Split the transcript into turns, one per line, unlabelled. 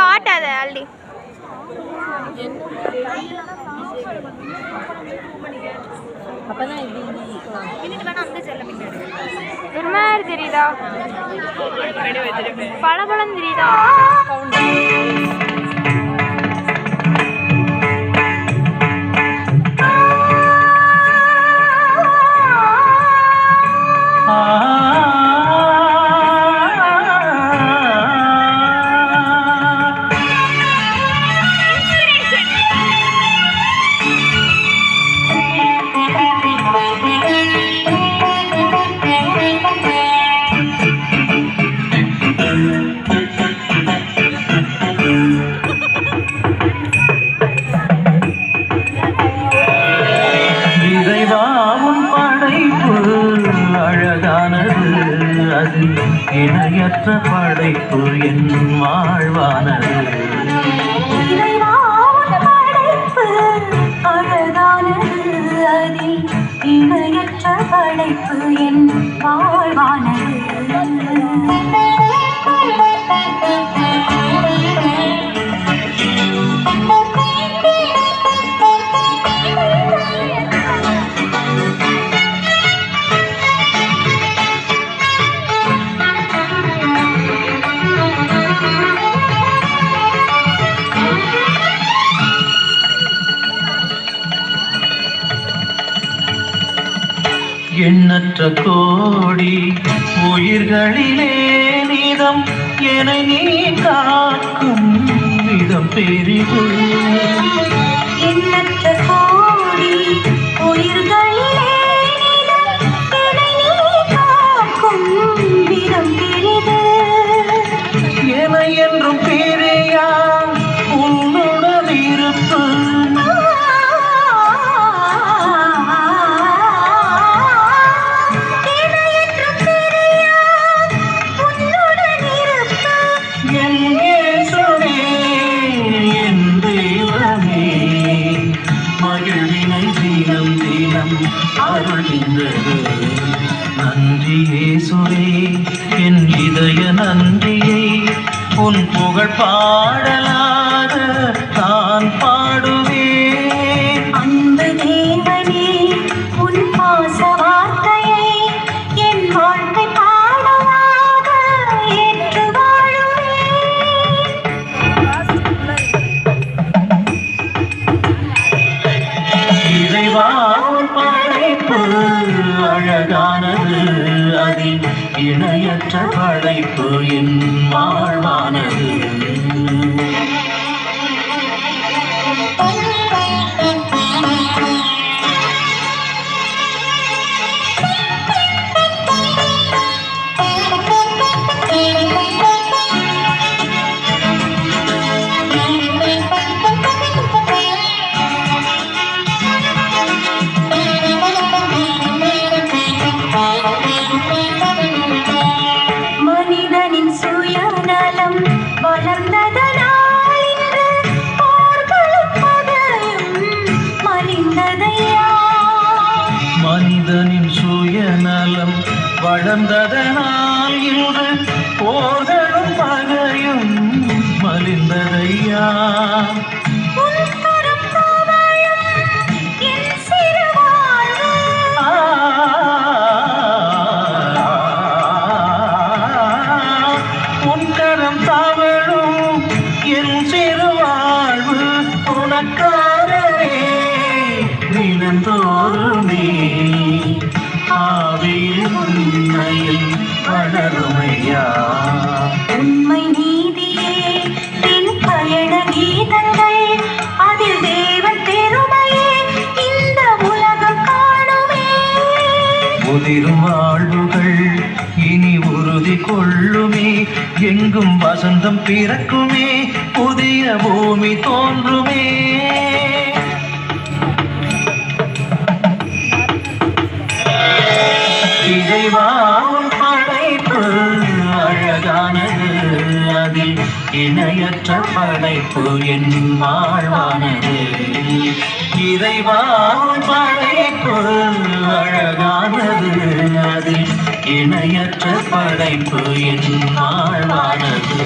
ஆட்டாத அள்ளி ஒரு மாதிரி தெரியுதா பழபழம் தெரியுதா
இணையற்ற படைப்பு என் வாழ்வானது அழகானது அதில் இணையற்ற படைப்பு என் வாழ்வானது எண்ணற்ற கோடி உயிர்களிலே நீதம் என நீ காக்கும் விதம் பெரிது எண்ணற்ற கோடி உயிர்களிலே நீதம் என நீ காக்கும் விதம் பெரிது என என்றும் பெரியா உன்னுடன் இருப்பு நன்றி இயேசுவே என் இதய நன்றியை உன் புகழ் பாடலாக நான் பாடுவேன் அன்பு தேவனே உன் பாச வார்த்தையை என் வாழ்க்கை பாடலாக ஏற்று வாழுவேன் இறைவா படைப்பு அழகானது அதில் இணையற்ற படைப்பு என் வாழ்வானது மனிதனின் சுயநலம் வளர்ந்ததனால் இன்று போர்களும் பகையும் மலிந்ததையா மனிதனின் சுயநலம் வளர்ந்ததனால் இன்று போர்களும் பகையும் மலிந்ததையா தினந்தோறுமே ஆவியில் உண்மையில் வளருமையா உண்மை நீதியே பின் பயண கீதங்கள் அதில் தேவன் பெருமையே இந்த உலகம் காணுமே உதிரும் வாழ்வுகள் இனி உறுதி கொள்ளுமே எங்கும் வசந்தம் பிறக்குமே புதிய பூமி தோன்றுமே இறைவாவும் படைப்பு அழகானது அதில் இணையற்ற படைப்பு என் வாழ்வானது இறைவாவும் படைப்பு அழகானது அதில் இணையற்ற படைப்பு என் வாழ்வானது